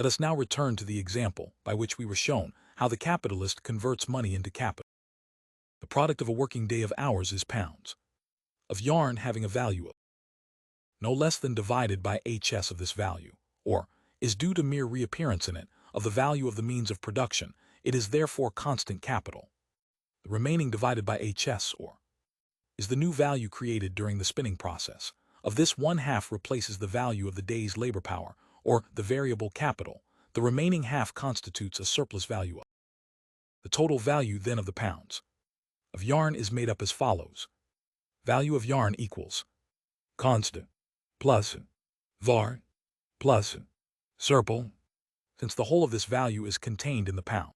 Let us now return to the example by which we were shown how the capitalist converts money into capital. The product of a working day of hours is pounds of yarn having a value of no less than divided by HS of this value, or is due to mere reappearance in it of the value of the means of production. It is therefore constant capital. The remaining divided by HS, or is the new value created during the spinning process. Of this, 1/2 replaces the value of the day's labor power, or the variable capital. The remaining half constitutes a surplus value of. The total value then of the pounds of yarn is made up as follows. Value of yarn equals constant plus var plus surplus. Since the whole of this value is contained in the pound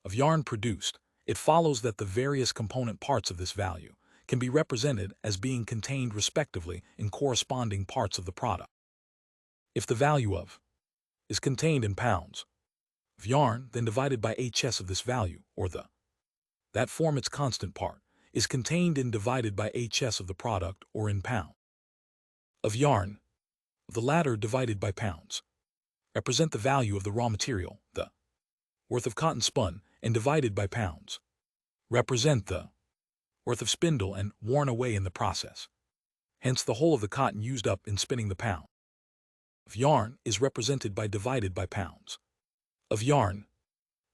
of yarn produced, it follows that the various component parts of this value can be represented as being contained respectively in corresponding parts of the product. If the value of is contained in pounds of yarn, then divided by HS of this value, or the that form its constant part, is contained in divided by HS of the product, or in pound of yarn. The latter divided by pounds represent the value of the raw material, the worth of cotton spun, and divided by pounds represent the worth of spindle and worn away in the process. Hence the whole of the cotton used up in spinning the pound of yarn is represented by divided by pounds of yarn.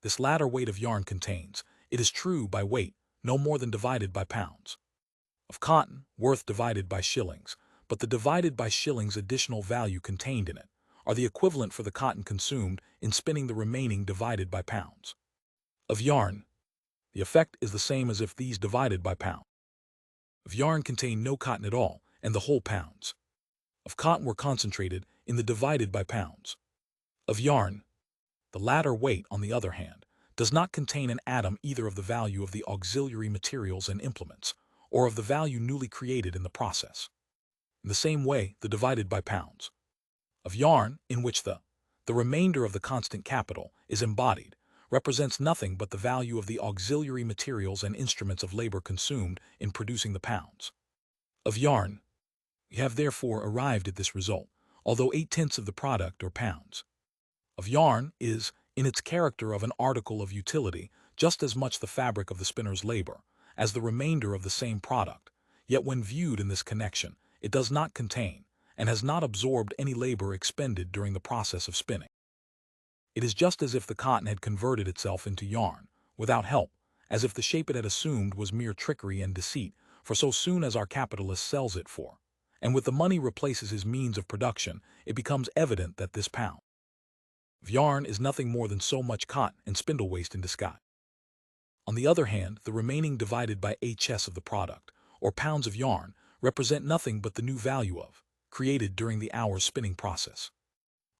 This latter weight of yarn contains, it is true by weight, no more than divided by pounds of cotton, worth divided by shillings, but the divided by shillings additional value contained in it are the equivalent for the cotton consumed in spinning the remaining divided by pounds of yarn. The effect is the same as if these divided by pound of yarn contained no cotton at all, and the whole pounds of cotton were concentrated in the divided by pounds of yarn. The latter weight, on the other hand, does not contain an atom either of the value of the auxiliary materials and implements, or of the value newly created in the process. In the same way, the divided by pounds of yarn, in which the remainder of the constant capital is embodied, represents nothing but the value of the auxiliary materials and instruments of labor consumed in producing the pounds of yarn. We have therefore arrived at this result, although 8/10 of the product, or pounds of yarn, is, in its character of an article of utility, just as much the fabric of the spinner's labor as the remainder of the same product, yet when viewed in this connection, it does not contain, and has not absorbed any labor expended during the process of spinning. It is just as if the cotton had converted itself into yarn, without help, as if the shape it had assumed was mere trickery and deceit, for so soon as our capitalist sells it for, and with the money replaces his means of production, it becomes evident that this pound of yarn is nothing more than so much cotton and spindle waste in disguise. On the other hand, the remaining divided by HS of the product, or pounds of yarn, represent nothing but the new value of, created during the hour's spinning process.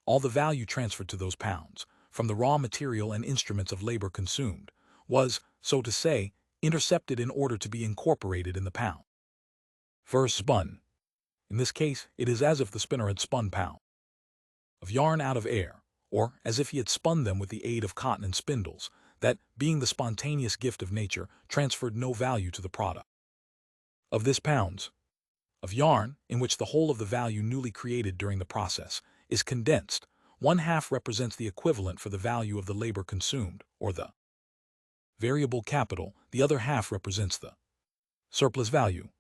All the value transferred to those pounds, from the raw material and instruments of labor consumed, was, so to say, intercepted in order to be incorporated in the pound first spun. In this case, it is as if the spinner had spun pound of yarn out of air, or as if he had spun them with the aid of cotton and spindles, that, being the spontaneous gift of nature, transferred no value to the product of this pounds of yarn, in which the whole of the value newly created during the process is condensed. 1/2 represents the equivalent for the value of the labor consumed, or the variable capital. The other half represents the surplus value.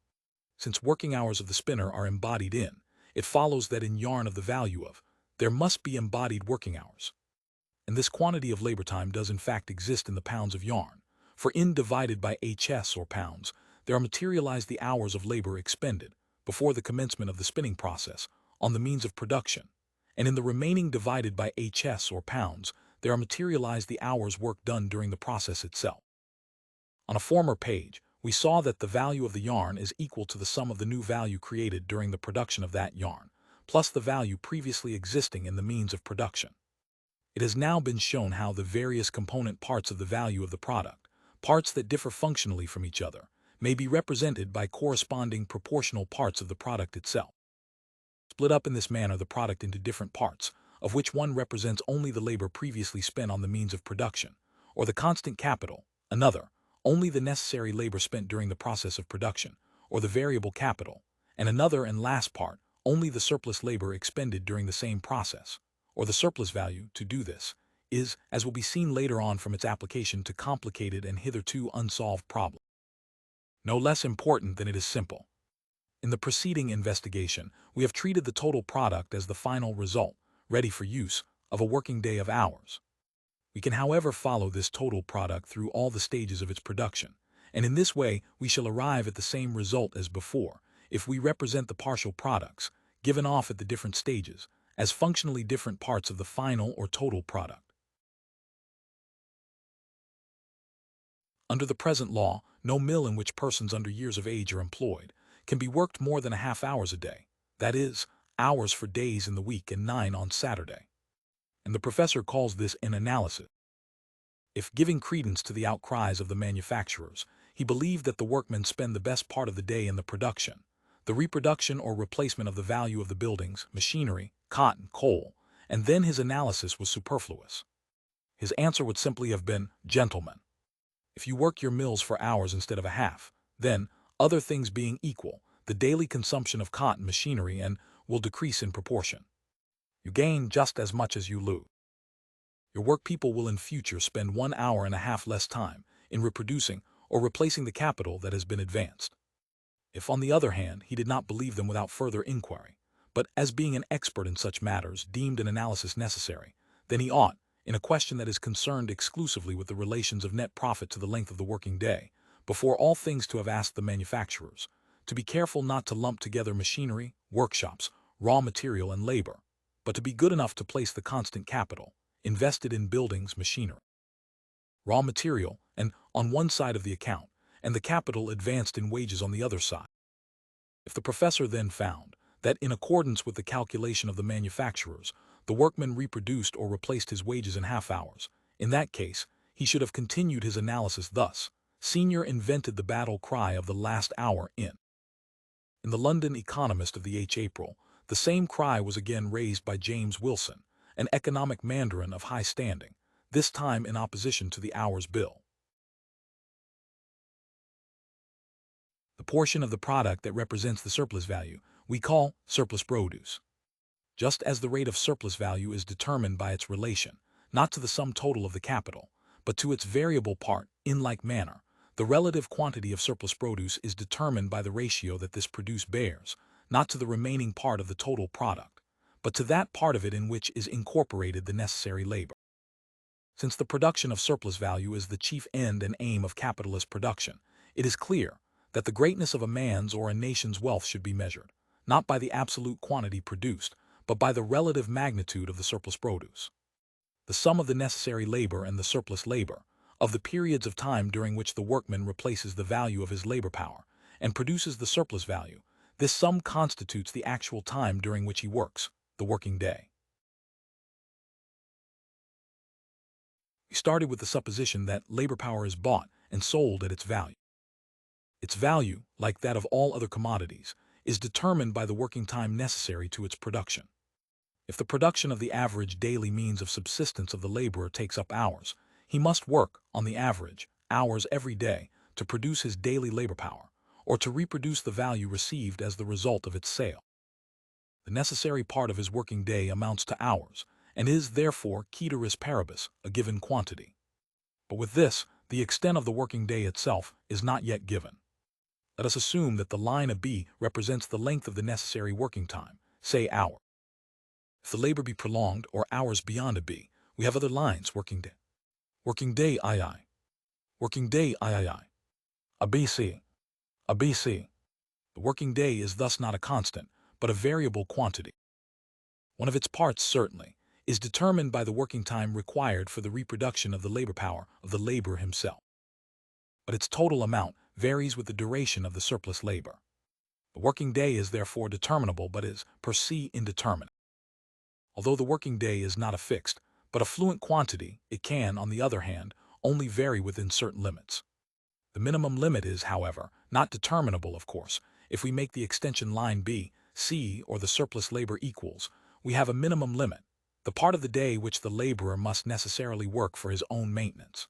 Since working hours of the spinner are embodied in, it follows that in yarn of the value of, there must be embodied working hours. And this quantity of labor time does in fact exist in the pounds of yarn, for in divided by HS, or pounds, there are materialized the hours of labor expended, before the commencement of the spinning process, on the means of production, and in the remaining divided by HS, or pounds, there are materialized the hours work done during the process itself. On a former page, we saw that the value of the yarn is equal to the sum of the new value created during the production of that yarn, plus the value previously existing in the means of production. It has now been shown how the various component parts of the value of the product, parts that differ functionally from each other, may be represented by corresponding proportional parts of the product itself. Split up in this manner the product into different parts, of which one represents only the labor previously spent on the means of production, or the constant capital; another, only the necessary labor spent during the process of production, or the variable capital; and another and last part, only the surplus labor expended during the same process, or the surplus value, to do this, is, as will be seen later on from its application to complicated and hitherto unsolved problems, no less important than it is simple. In the preceding investigation, we have treated the total product as the final result, ready for use, of a working day of hours. We can, however, follow this total product through all the stages of its production, and in this way we shall arrive at the same result as before, if we represent the partial products, given off at the different stages, as functionally different parts of the final or total product. Under the present law, no mill in which persons under years of age are employed can be worked more than a half hours a day, that is, hours for days in the week and 9 on Saturday. And the professor calls this an analysis. If, giving credence to the outcries of the manufacturers, he believed that the workmen spend the best part of the day in the production, the reproduction or replacement of the value of the buildings, machinery, cotton, coal, and then his analysis was superfluous. His answer would simply have been, "Gentlemen, if you work your mills for hours instead of a half, then, other things being equal, the daily consumption of cotton machinery and will decrease in proportion. You gain just as much as you lose. Your work people will in future spend 1 hour and a half less time in reproducing or replacing the capital that has been advanced." If, on the other hand, he did not believe them without further inquiry, but, as being an expert in such matters, deemed an analysis necessary, then he ought, in a question that is concerned exclusively with the relations of net profit to the length of the working day, before all things to have asked the manufacturers, to be careful not to lump together machinery, workshops, raw material, and labor, but to be good enough to place the constant capital, invested in buildings, machinery, raw material, and on one side of the account, and the capital advanced in wages on the other side. If the professor then found that, in accordance with the calculation of the manufacturers, the workman reproduced or replaced his wages in half hours, in that case, he should have continued his analysis thus. Senior invented the battle cry of the last hour in the London Economist of the April, the same cry was again raised by James Wilson, an economic mandarin of high standing, this time in opposition to the hours bill. The portion of the product that represents the surplus value we call surplus produce. Just as the rate of surplus value is determined by its relation, not to the sum total of the capital, but to its variable part, in like manner, the relative quantity of surplus produce is determined by the ratio that this produce bears, not to the remaining part of the total product, but to that part of it in which is incorporated the necessary labor. Since the production of surplus value is the chief end and aim of capitalist production, it is clear that the greatness of a man's or a nation's wealth should be measured, not by the absolute quantity produced, but by the relative magnitude of the surplus produce. The sum of the necessary labor and the surplus labor, of the periods of time during which the workman replaces the value of his labor power and produces the surplus value, this sum constitutes the actual time during which he works, the working day. We started with the supposition that labor power is bought and sold at its value. Its value, like that of all other commodities, is determined by the working time necessary to its production. If the production of the average daily means of subsistence of the laborer takes up hours, he must work, on the average, hours every day to produce his daily labor power, or to reproduce the value received as the result of its sale. The necessary part of his working day amounts to hours, and is, therefore, ceteris paribus, a given quantity. But with this, the extent of the working day itself is not yet given. Let us assume that the line of B represents the length of the necessary working time, say hour. If the labor be prolonged or hours beyond a B, we have other lines: working day, working day II, working day III, a BC, a BC. The working day is thus not a constant, but a variable quantity. One of its parts, certainly, is determined by the working time required for the reproduction of the labor power of the laborer himself. But its total amount varies with the duration of the surplus labor. The working day is therefore determinable, but is, per se, indeterminate. Although the working day is not a fixed, but a fluent quantity, it can, on the other hand, only vary within certain limits. The minimum limit is, however, not determinable, of course. If we make the extension line B, C, or the surplus labor equals, we have a minimum limit, the part of the day which the laborer must necessarily work for his own maintenance.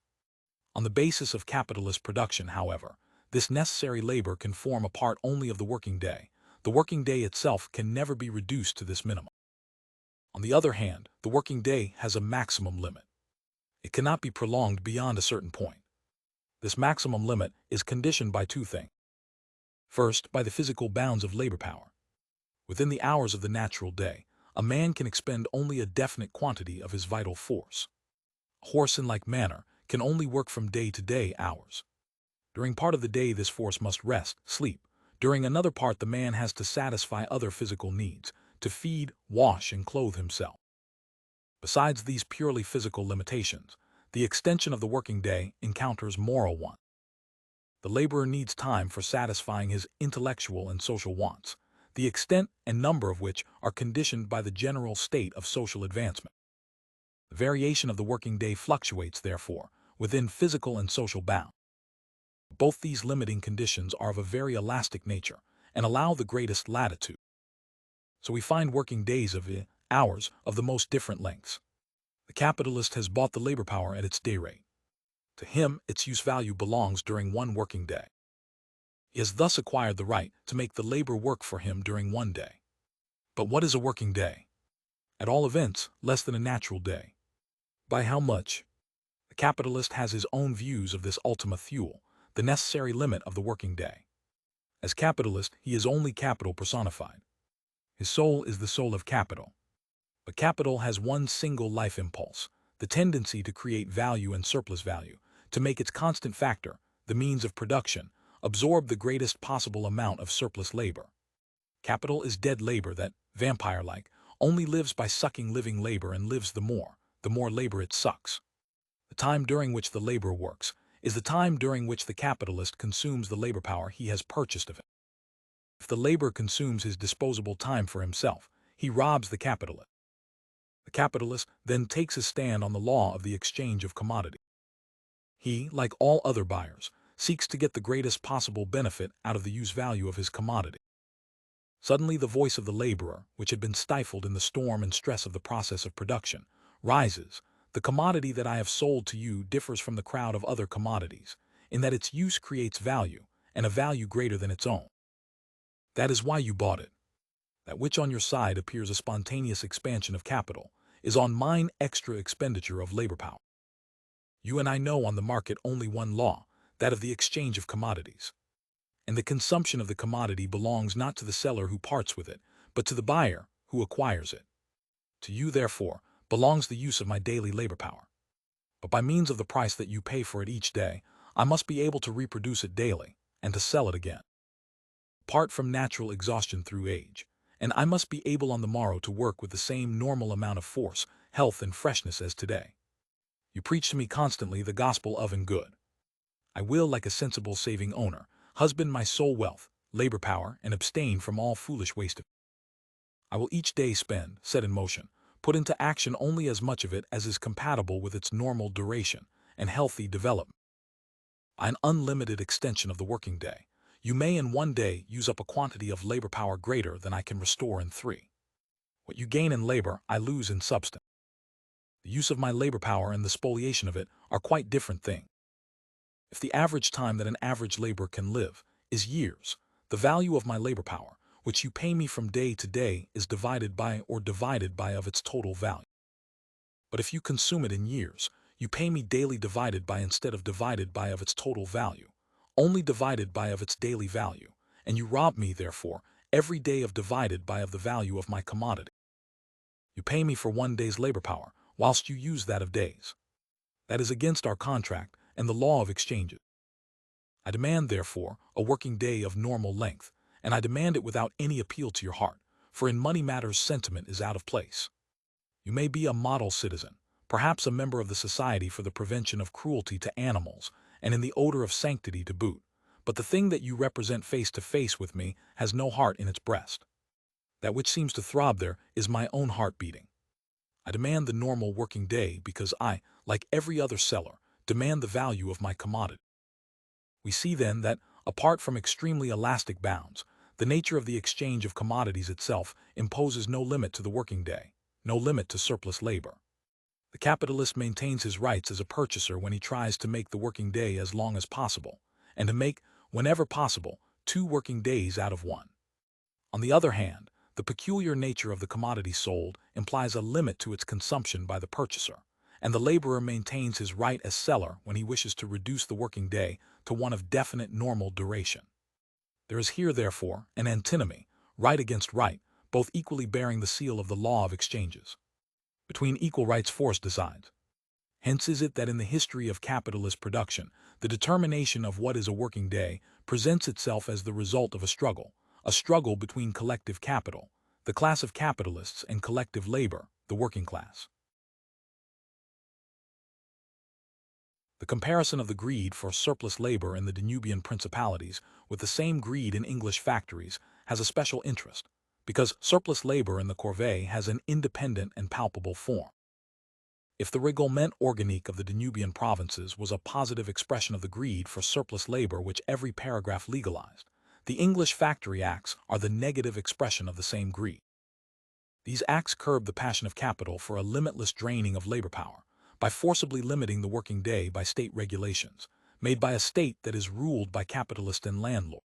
On the basis of capitalist production, however, this necessary labor can form a part only of the working day. The working day itself can never be reduced to this minimum. On the other hand, the working day has a maximum limit. It cannot be prolonged beyond a certain point. This maximum limit is conditioned by two things. First, by the physical bounds of labor power. Within the hours of the natural day, a man can expend only a definite quantity of his vital force. A horse in like manner can only work from day to day hours. During part of the day this force must rest, sleep. During another part the man has to satisfy other physical needs, to feed, wash, and clothe himself. Besides these purely physical limitations, the extension of the working day encounters moral ones. The laborer needs time for satisfying his intellectual and social wants, the extent and number of which are conditioned by the general state of social advancement. The variation of the working day fluctuates, therefore, within physical and social bounds. Both these limiting conditions are of a very elastic nature and allow the greatest latitude. So we find working days of hours of the most different lengths. The capitalist has bought the labor power at its day rate. To him, its use value belongs during one working day. He has thus acquired the right to make the labor work for him during one day. But what is a working day? At all events, less than a natural day. By how much? The capitalist has his own views of this ultima thule, the necessary limit of the working day. As capitalist, he is only capital personified. His soul is the soul of capital. But capital has one single life impulse, the tendency to create value and surplus value, to make its constant factor, the means of production, absorb the greatest possible amount of surplus labor. Capital is dead labor that, vampire-like, only lives by sucking living labor and lives the more labor it sucks. The time during which the laborer works is the time during which the capitalist consumes the labor power he has purchased of it. If the laborer consumes his disposable time for himself, he robs the capitalist. The capitalist then takes his stand on the law of the exchange of commodity. He, like all other buyers, seeks to get the greatest possible benefit out of the use value of his commodity. Suddenly the voice of the laborer, which had been stifled in the storm and stress of the process of production, rises. The commodity that I have sold to you differs from the crowd of other commodities, in that its use creates value, and a value greater than its own. That is why you bought it. That which on your side appears a spontaneous expansion of capital is on mine extra expenditure of labor power. You and I know on the market only one law, that of the exchange of commodities. And the consumption of the commodity belongs not to the seller who parts with it, but to the buyer who acquires it. To you, therefore, belongs the use of my daily labor power. But by means of the price that you pay for it each day, I must be able to reproduce it daily, and to sell it again. Apart from natural exhaustion through age, and I must be able on the morrow to work with the same normal amount of force, health, and freshness as today. You preach to me constantly the gospel of and good. I will, like a sensible saving owner, husband my soul wealth, labor power, and abstain from all foolish waste of it. I will each day spend, set in motion, put into action only as much of it as is compatible with its normal duration and healthy development. By an unlimited extension of the working day, you may in one day use up a quantity of labor power greater than I can restore in 3. What you gain in labor, I lose in substance. The use of my labor power and the spoliation of it are quite different things. If the average time that an average laborer can live is years, the value of my labor power, which you pay me from day to day, is divided by of its total value. But if you consume it in years, you pay me daily divided by instead of divided by of its total value, only divided by of its daily value, and you rob me, therefore, every day of divided by of the value of my commodity. You pay me for one day's labor power, whilst you use that of days. That is against our contract and the law of exchanges. I demand, therefore, a working day of normal length, and I demand it without any appeal to your heart, for in money matters sentiment is out of place. You may be a model citizen, perhaps a member of the Society for the Prevention of Cruelty to Animals, and in the odor of sanctity to boot, but the thing that you represent face to face with me has no heart in its breast. That which seems to throb there is my own heart beating. I demand the normal working day because I, like every other seller, demand the value of my commodity. We see then that, apart from extremely elastic bounds, the nature of the exchange of commodities itself imposes no limit to the working day, no limit to surplus labor. The capitalist maintains his rights as a purchaser when he tries to make the working day as long as possible, and to make, whenever possible, 2 working days out of one. On the other hand, The peculiar nature of the commodity sold implies a limit to its consumption by the purchaser, and the laborer maintains his right as seller when he wishes to reduce the working day to one of definite normal duration. There is here, therefore, an antinomy, right against right, both equally bearing the seal of the law of exchanges. Between equal rights force decides. Hence is it that in the history of capitalist production, the determination of what is a working day presents itself as the result of a struggle between collective capital, the class of capitalists, and collective labor, the working class. The comparison of the greed for surplus labor in the Danubian principalities with the same greed in English factories has a special interest, because surplus labor in the corvée has an independent and palpable form. If the règlement organique of the Danubian provinces was a positive expression of the greed for surplus labor which every paragraph legalized, the English factory acts are the negative expression of the same greed. These acts curb the passion of capital for a limitless draining of labor power, by forcibly limiting the working day by state regulations, made by a state that is ruled by capitalist and landlord.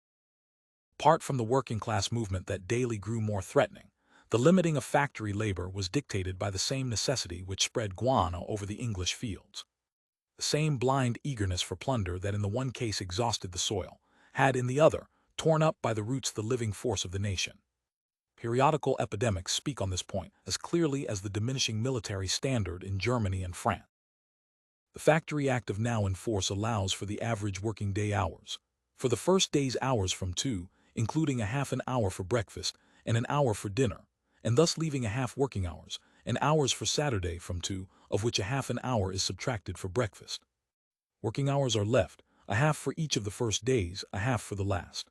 Apart from the working class movement that daily grew more threatening, the limiting of factory labor was dictated by the same necessity which spread guano over the English fields. The same blind eagerness for plunder that in the one case exhausted the soil, had in the other torn up by the roots the living force of the nation. Periodical epidemics speak on this point as clearly as the diminishing military standard in Germany and France. The Factory Act of now in force allows for the average working day hours. For the first day's hours from 2, including a half an hour for breakfast and an hour for dinner, and thus leaving a half working hours, and hours for Saturday from 2, of which a half an hour is subtracted for breakfast. Working hours are left, a half for each of the first days, a half for the last.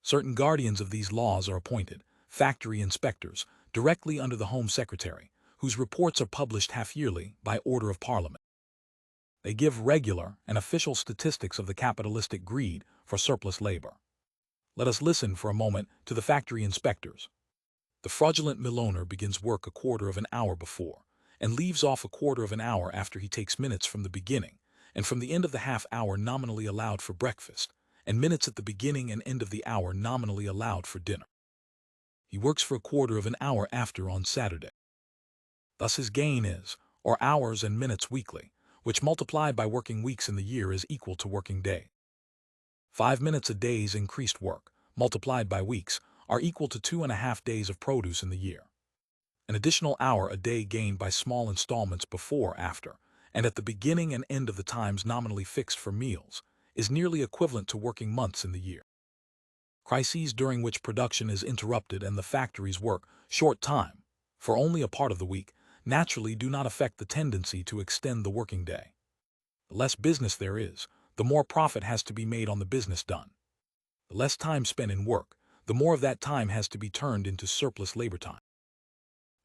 Certain guardians of these laws are appointed, factory inspectors, directly under the Home Secretary, whose reports are published half-yearly by order of Parliament. They give regular and official statistics of the capitalistic greed for surplus labor. Let us listen for a moment to the factory inspectors. The fraudulent mill owner begins work a quarter of an hour before, and leaves off a quarter of an hour after he takes minutes from the beginning, and from the end of the half hour nominally allowed for breakfast, and minutes at the beginning and end of the hour nominally allowed for dinner. He works for a quarter of an hour after on Saturday. Thus his gain is, or hours and minutes weekly, which multiplied by working weeks in the year is equal to working day. 5 minutes a day's increased work, multiplied by weeks, are equal to 2.5 days of produce in the year. An additional hour a day gained by small installments before, after, and at the beginning and end of the times nominally fixed for meals, is nearly equivalent to working months in the year. Crises during which production is interrupted and the factories work short time, for only a part of the week, naturally do not affect the tendency to extend the working day. The less business there is, the more profit has to be made on the business done. The less time spent in work, the more of that time has to be turned into surplus labor time.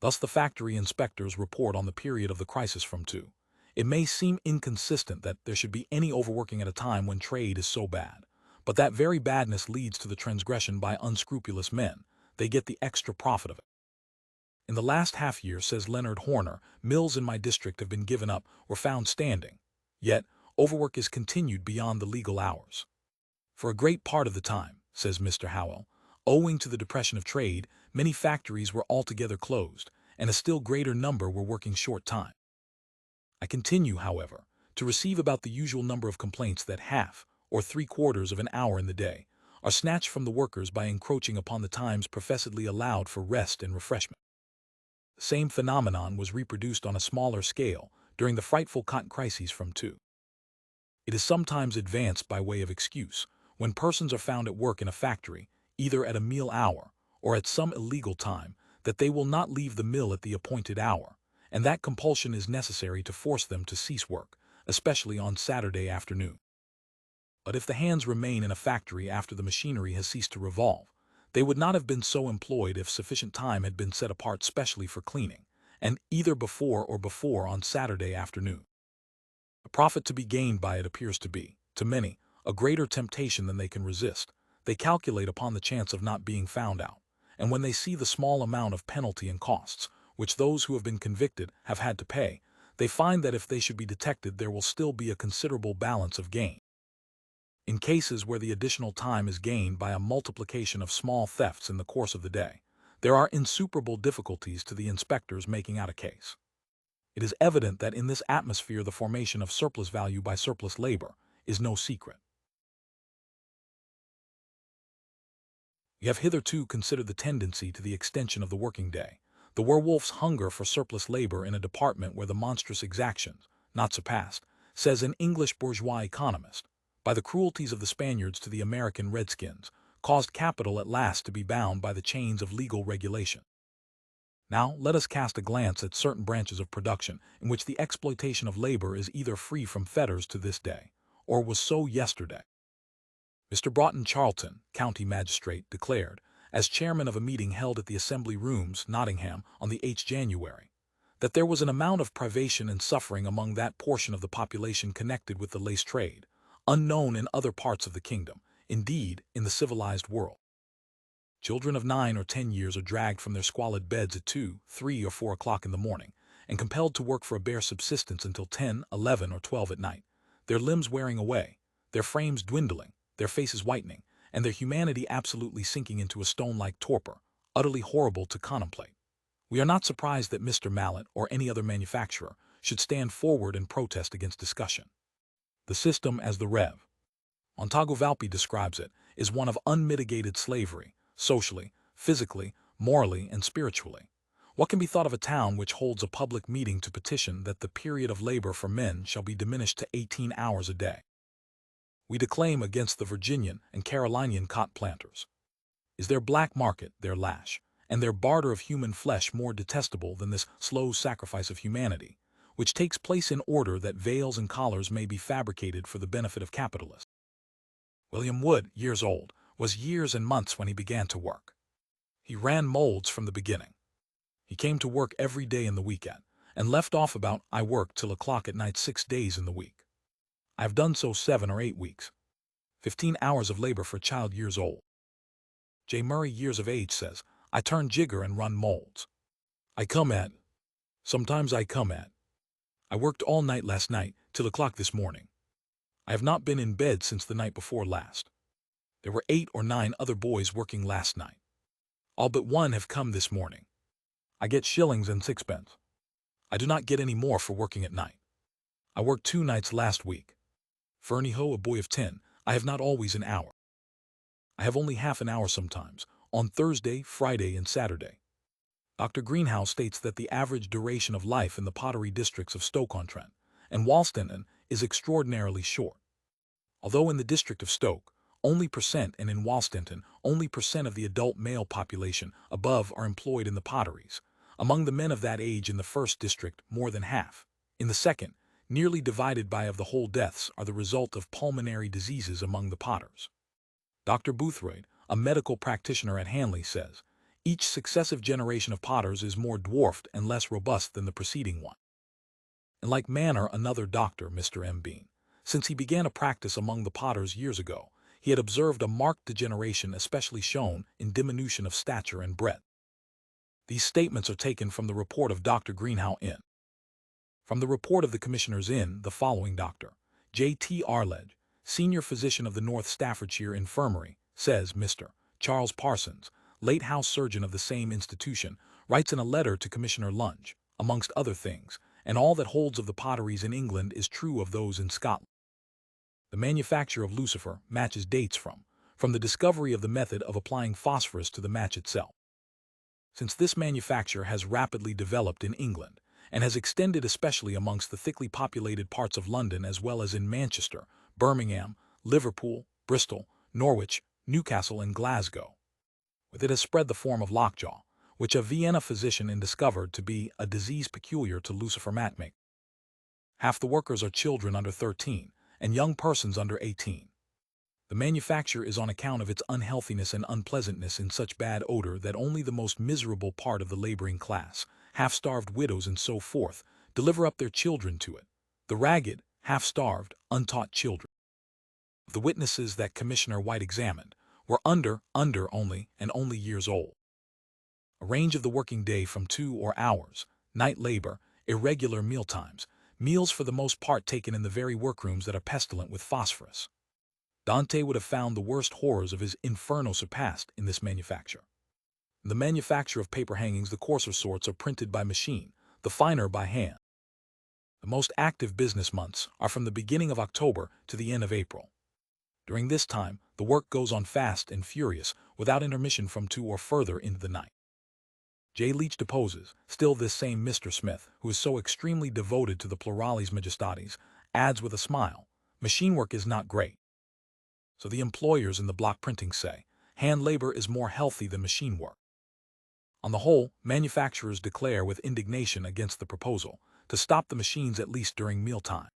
Thus the factory inspectors report on the period of the crisis from 2. It may seem inconsistent that there should be any overworking at a time when trade is so bad, but that very badness leads to the transgression by unscrupulous men. They get the extra profit of it. In the last half year, says Leonard Horner, mills in my district have been given up or found standing. Yet, overwork is continued beyond the legal hours. For a great part of the time, says Mr. Howell, owing to the depression of trade, many factories were altogether closed, and a still greater number were working short time. I continue, however, to receive about the usual number of complaints that half, or 3/4 of an hour in the day, are snatched from the workers by encroaching upon the times professedly allowed for rest and refreshment. The same phenomenon was reproduced on a smaller scale during the frightful cotton crises from 2. It is sometimes advanced by way of excuse, when persons are found at work in a factory, either at a meal hour or at some illegal time, that they will not leave the mill at the appointed hour, and that compulsion is necessary to force them to cease work, especially on Saturday afternoon. But if the hands remain in a factory after the machinery has ceased to revolve, they would not have been so employed if sufficient time had been set apart specially for cleaning, and either before or before on Saturday afternoon. The profit to be gained by it appears to be, to many, a greater temptation than they can resist. They calculate upon the chance of not being found out, and when they see the small amount of penalty and costs, which those who have been convicted have had to pay, they find that if they should be detected there will still be a considerable balance of gain. In cases where the additional time is gained by a multiplication of small thefts in the course of the day, There are insuperable difficulties to the inspectors making out a case. It is evident that in this atmosphere the formation of surplus value by surplus labor is no secret. We have hitherto considered the tendency to the extension of the working day, the werewolf's hunger for surplus labor in a department where the monstrous exactions, not surpassed, says an English bourgeois economist, by the cruelties of the Spaniards to the American redskins, caused capital at last to be bound by the chains of legal regulation. Now let us cast a glance at certain branches of production in which the exploitation of labor is either free from fetters to this day, or was so yesterday. Mr. Broughton Charlton, county magistrate, declared, as chairman of a meeting held at the Assembly Rooms, Nottingham, on the 8th January, that there was an amount of privation and suffering among that portion of the population connected with the lace trade, unknown in other parts of the kingdom, indeed, in the civilized world. Children of 9 or 10 years are dragged from their squalid beds at 2, 3, or 4 o'clock in the morning, and compelled to work for a bare subsistence until 10, 11, or 12 at night, their limbs wearing away, their frames dwindling, their faces whitening, and their humanity absolutely sinking into a stone-like torpor, utterly horrible to contemplate. We are not surprised that Mr. Mallet or any other manufacturer should stand forward and protest against discussion. The system as the Rev. Montagu Valpy describes it, is one of unmitigated slavery, socially, physically, morally, and spiritually. What can be thought of a town which holds a public meeting to petition that the period of labor for men shall be diminished to 18 hours a day? We declaim against the Virginian and Carolinian cotton planters. Is their black market, their lash, and their barter of human flesh more detestable than this slow sacrifice of humanity, which takes place in order that veils and collars may be fabricated for the benefit of capitalists? William Wood, years old, was years and months when he began to work. He ran molds from the beginning. He came to work every day in the weekend, and left off about I worked till o'clock at night 6 days in the week. I have done so 7 or 8 weeks. 15 hours of labor for a child years old. J. Murray, years of age, says, I turn jigger and run molds. Sometimes I come at. I worked all night last night, till o'clock this morning. I have not been in bed since the night before last. There were 8 or 9 other boys working last night. All but one have come this morning. I get shillings and sixpence. I do not get any more for working at night. I worked 2 nights last week. Fernie Ho, a boy of 10, I have not always an hour. I have only half an hour sometimes, on Thursday, Friday, and Saturday. Dr. Greenhow states that the average duration of life in the pottery districts of Stoke-on-Trent and Walston is extraordinarily short. Although in the district of Stoke, only % and in Walston only % of the adult male population above are employed in the potteries, among the men of that age in the first district more than half, in the second, nearly divided by of the whole deaths are the result of pulmonary diseases among the potters. Dr. Boothroyd, a medical practitioner at Hanley, says, each successive generation of potters is more dwarfed and less robust than the preceding one. In like manner another doctor, Mr. M. Bean, since he began a practice among the potters years ago, he had observed a marked degeneration especially shown in diminution of stature and breadth. These statements are taken from the report of Dr. Greenhow in. From the report of the commissioners in, the following Dr. J. T. Arledge, senior physician of the North Staffordshire Infirmary, says Mr. Charles Parsons, late house surgeon of the same institution, writes in a letter to Commissioner Lunge, amongst other things, and all that holds of the potteries in England is true of those in Scotland. The manufacture of lucifer matches dates from the discovery of the method of applying phosphorus to the match itself. Since this manufacture has rapidly developed in England, and has extended especially amongst the thickly populated parts of London as well as in Manchester, Birmingham, Liverpool, Bristol, Norwich, Newcastle, and Glasgow. With it has spread the form of lockjaw, which a Vienna physician discovered to be a disease peculiar to lucifer matchmaking. Half the workers are children under 13, and young persons under 18. The manufacture is on account of its unhealthiness and unpleasantness in such bad odor that only the most miserable part of the laboring class, half-starved widows and so forth, deliver up their children to it, the ragged, half-starved, untaught children. The witnesses that Commissioner White examined were under only years old. A range of the working day from 2 or hours, night labor, irregular meal times, meals for the most part taken in the very workrooms that are pestilent with phosphorus. Dante would have found the worst horrors of his Inferno surpassed in this manufacture. In the manufacture of paper hangings, the coarser sorts are printed by machine, the finer by hand. The most active business months are from the beginning of October to the end of April. During this time, the work goes on fast and furious, without intermission from 2 or further into the night. J. Leach deposes, still this same Mr. Smith, who is so extremely devoted to the pluralis majestatis, adds with a smile, machine work is not great. So the employers in the block printing say, hand labor is more healthy than machine work. On the whole, manufacturers declare with indignation against the proposal to stop the machines at least during mealtime.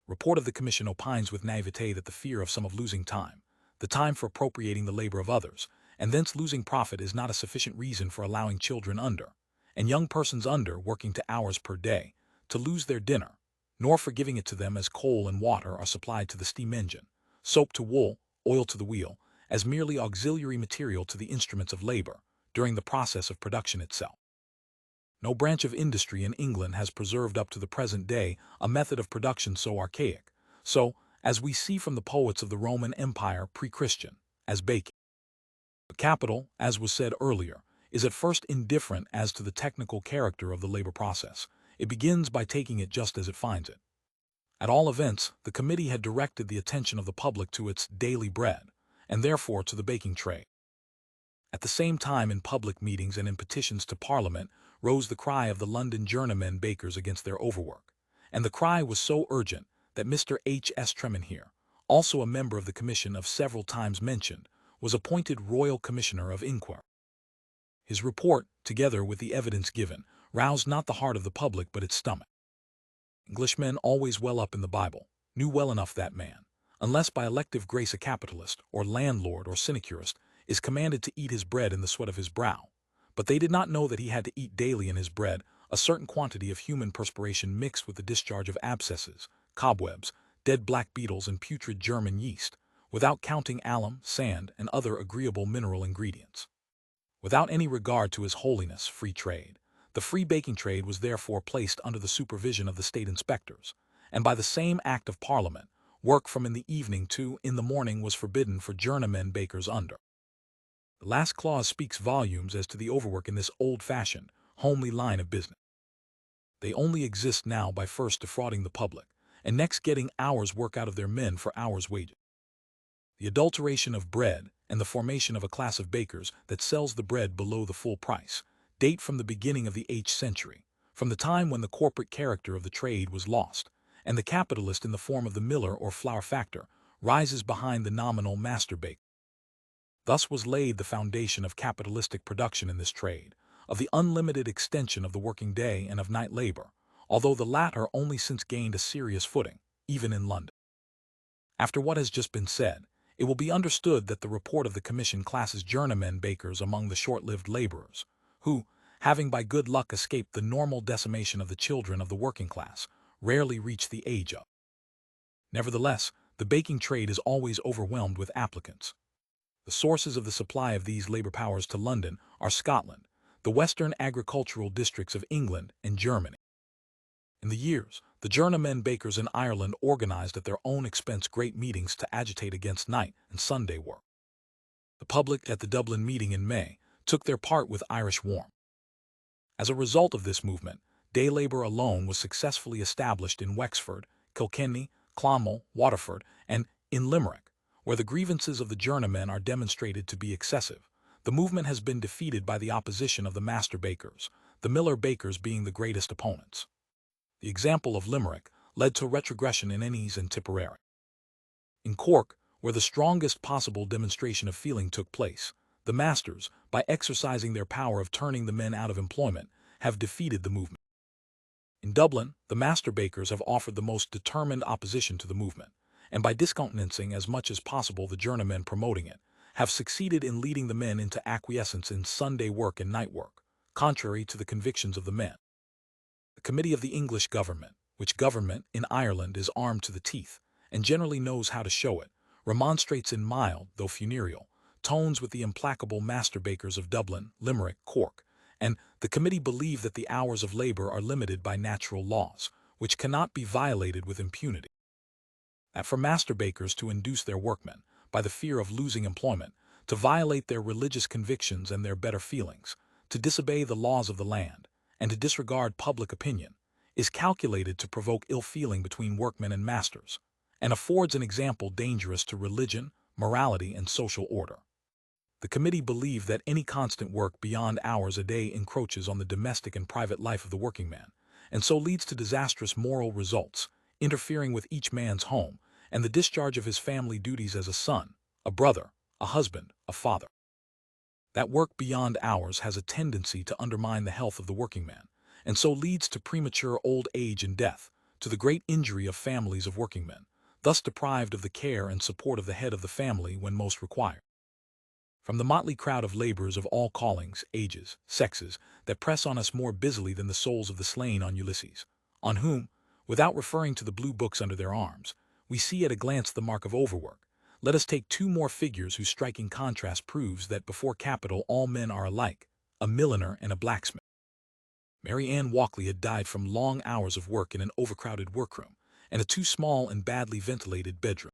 Report of the Commission opines with naivete that the fear of some of losing time, the time for appropriating the labor of others, and thence losing profit is not a sufficient reason for allowing children under, and young persons under working to hours per day, to lose their dinner, nor for giving it to them as coal and water are supplied to the steam engine, soap to wool, oil to the wheel, as merely auxiliary material to the instruments of labor, during the process of production itself. No branch of industry in England has preserved up to the present day a method of production so archaic, so, as we see from the poets of the Roman Empire pre-Christian, as baking. But capital, as was said earlier, is at first indifferent as to the technical character of the labor process. It begins by taking it just as it finds it. At all events, the committee had directed the attention of the public to its daily bread, and therefore to the baking trade. At the same time, in public meetings and in petitions to Parliament, rose the cry of the London journeymen bakers against their overwork, and the cry was so urgent that Mr. H.S. Tremenhere, also a member of the commission of several times mentioned, was appointed Royal Commissioner of Inquiry. His report, together with the evidence given, roused not the heart of the public but its stomach. Englishmen, always well up in the Bible, knew well enough that man, unless by elective grace a capitalist, or landlord, or sinecurist, is commanded to eat his bread in the sweat of his brow, but they did not know that he had to eat daily in his bread a certain quantity of human perspiration mixed with the discharge of abscesses, cobwebs, dead black beetles, and putrid German yeast, without counting alum, sand, and other agreeable mineral ingredients. Without any regard to his holiness, free trade, the free baking trade was therefore placed under the supervision of the state inspectors, and by the same act of Parliament, work from in the evening to in the morning was forbidden for journeymen bakers under. The last clause speaks volumes as to the overwork in this old-fashioned, homely line of business. They only exist now by first defrauding the public, and next getting hours' work out of their men for hours' wages. The adulteration of bread and the formation of a class of bakers that sells the bread below the full price date from the beginning of the 8th century, from the time when the corporate character of the trade was lost, and the capitalist in the form of the miller or flour factor rises behind the nominal master baker. Thus was laid the foundation of capitalistic production in this trade, of the unlimited extension of the working day and of night labor, although the latter only since gained a serious footing, even in London. After what has just been said, it will be understood that the report of the Commission classes journeymen bakers among the short-lived laborers, who, having by good luck escaped the normal decimation of the children of the working class, rarely reach the age of. Nevertheless, the baking trade is always overwhelmed with applicants. The sources of the supply of these labor powers to London are Scotland, the western agricultural districts of England, and Germany. In the years, the journeymen bakers in Ireland organized at their own expense great meetings to agitate against night and Sunday work. The public at the Dublin meeting in May took their part with Irish warmth. As a result of this movement, day labor alone was successfully established in Wexford, Kilkenny, Clonmel, Waterford, and in Limerick, where the grievances of the journeymen are demonstrated to be excessive. The movement has been defeated by the opposition of the master bakers, the miller bakers being the greatest opponents. The example of Limerick led to retrogression in Ennis and Tipperary. In Cork, where the strongest possible demonstration of feeling took place, the masters, by exercising their power of turning the men out of employment, have defeated the movement. In Dublin, the master bakers have offered the most determined opposition to the movement, and by discountenancing as much as possible the journeymen promoting it, have succeeded in leading the men into acquiescence in Sunday work and night work, contrary to the convictions of the men. The Committee of the English government, which government in Ireland is armed to the teeth, and generally knows how to show it, remonstrates in mild, though funereal, tones with the implacable master bakers of Dublin, Limerick, Cork, and the committee believe that the hours of labor are limited by natural laws, which cannot be violated with impunity. That for master bakers to induce their workmen, by the fear of losing employment, to violate their religious convictions and their better feelings, to disobey the laws of the land, and to disregard public opinion, is calculated to provoke ill feeling between workmen and masters, and affords an example dangerous to religion, morality, and social order. The committee believed that any constant work beyond hours a day encroaches on the domestic and private life of the working man, and so leads to disastrous moral results, interfering with each man's home and the discharge of his family duties as a son, a brother, a husband, a father. That work beyond hours has a tendency to undermine the health of the working man, and so leads to premature old age and death, to the great injury of families of working men, thus deprived of the care and support of the head of the family when most required. From the motley crowd of laborers of all callings, ages, sexes, that press on us more busily than the souls of the slain on Ulysses, on whom, without referring to the blue books under their arms, we see at a glance the mark of overwork, let us take two more figures whose striking contrast proves that before Kapital all men are alike, a milliner and a blacksmith. Mary Ann Walkley had died from long hours of work in an overcrowded workroom and a too small and badly ventilated bedroom.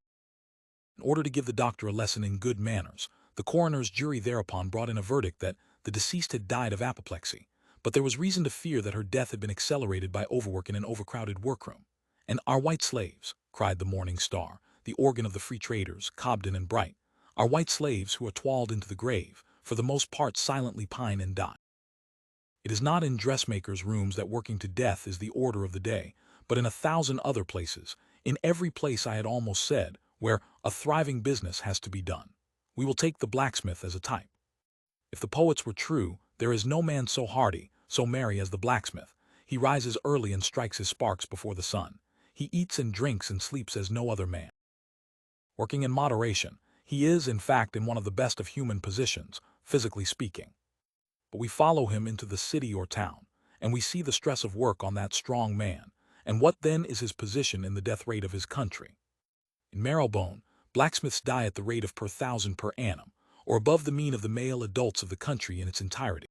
In order to give the doctor a lesson in good manners, the coroner's jury thereupon brought in a verdict that the deceased had died of apoplexy, but there was reason to fear that her death had been accelerated by overwork in an overcrowded workroom. And our white slaves, cried the Morning Star, the organ of the free traders, Cobden and Bright, our white slaves who are twalled into the grave, for the most part silently pine and die. It is not in dressmakers' rooms that working to death is the order of the day, but in 1,000 other places, in every place I had almost said, where a thriving business has to be done. We will take the blacksmith as a type. If the poets were true, there is no man so hardy, so merry as the blacksmith. He rises early and strikes his sparks before the sun. He eats and drinks and sleeps as no other man. Working in moderation, he is, in fact, in one of the best of human positions, physically speaking. But we follow him into the city or town, and we see the stress of work on that strong man, and what then is his position in the death rate of his country. In Marylebone, blacksmiths die at the rate of per 1,000 per annum, or above the mean of the male adults of the country in its entirety.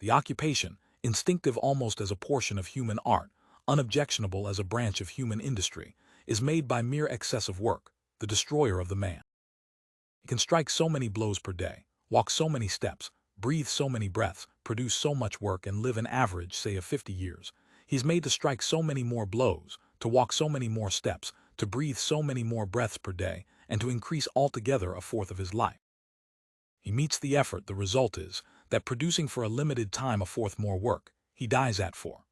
The occupation, instinctive almost as a portion of human art, unobjectionable as a branch of human industry, is made by mere excess of work, the destroyer of the man. He can strike so many blows per day, walk so many steps, breathe so many breaths, produce so much work, and live an average, say, of 50 years. He is made to strike so many more blows, to walk so many more steps, to breathe so many more breaths per day, and to increase altogether a fourth of his life. He meets the effort. The result is that, producing for a limited time a fourth more work, he dies at 4.